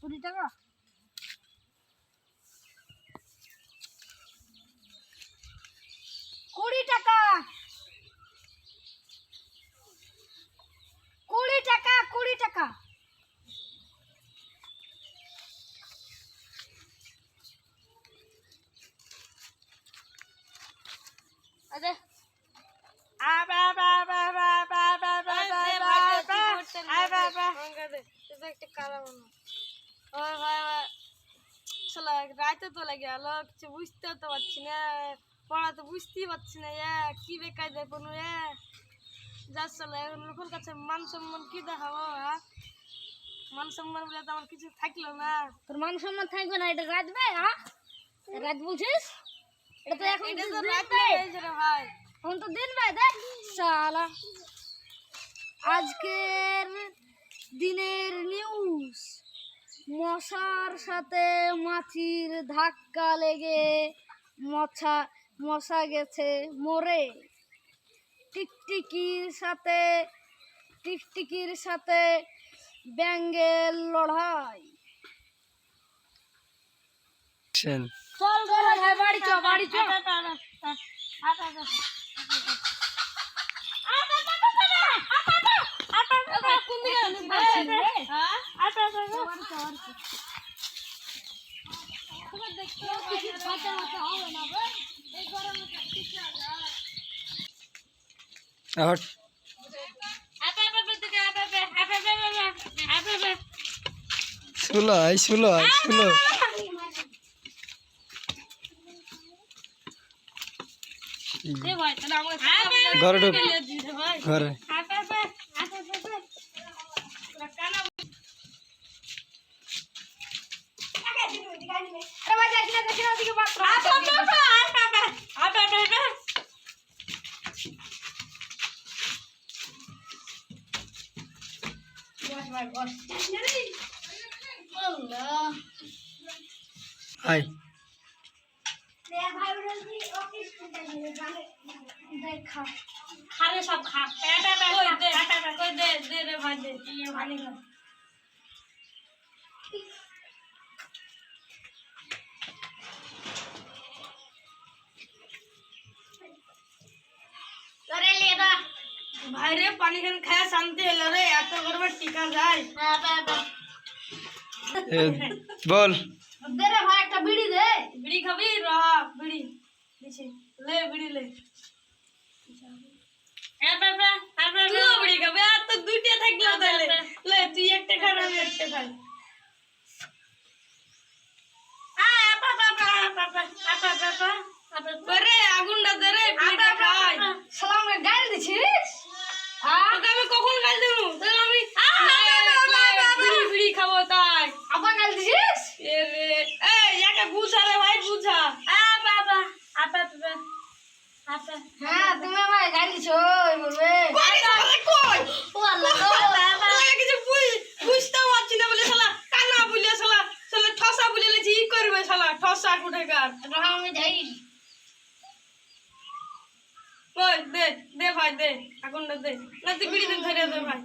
20 টাকা। কুড়ি টাকা, 20 টাকা, 20 টাকা। আরে রাইতে তো লাগে আলো কিছু বুঝতে তো পারছি না, পড়া তো বুঝতেই পারছি না। কি বেকার দেখুন যা চলে এখন লোকের কাছে মান সম্মান কি দেখাবো? মান সম্মান বলে তো আমার কিছু থাকলো না। তোর মান সম্মান থাকবে না, এটা রাত ভাই। রাত বলছিস? এটা তো এখন তো রাত ভাই, এখন তো দিন ভাই। দেখ শালা আজকের দিনের নিউজ, মশার সাথে মাছির ধাক্কা লেগে মশা গেছে মরে। টিকটিকির সাথে ব্যাঙের লড়াই। চল ভাই বাড়ি চ, বাড়ি চ। শুলো ঘরে ঢুক ঘরে। আয় খারে সব খা। দে রে ভাই, দে পানি খা। ভাই রে পানি খান খায় শান্তি হলো রে, এত গরমে টিকা যায়। বল দে রে ভাই একটা বিড়ি দে। বিড়ি খাবি? র বিড়ি দিছি, লে বিড়ি লে। তুইও বিড়ি খাবি? আর তো দুইটা থাকলো তাহলে। লে তুই একটা খা, আমি একটা খাই। করে আগুনটা দে রে, বিড়িটা খাই। শালা আমাকে গাল দিছিস? তোকে আমি কখন গাল দেব? তোকে আমি বিড়ি খাবো তাই আবার গাল দিছিস? একা বুঝা রে ভাই, বুঝা। হ্যাঁ তুমি আমাকে গাল দিছো বলবে। কিছু বুঝতেও পারছি না বলে শালা কানা বলে শালা ঠসা বলে লেছি। ই করবে শালা ঠসা কুঠেকার। আমি যাই। ওই দে দে ভাই, দে আগুনটা দে। না তুই বিড়িতে ধরে দে ভাই।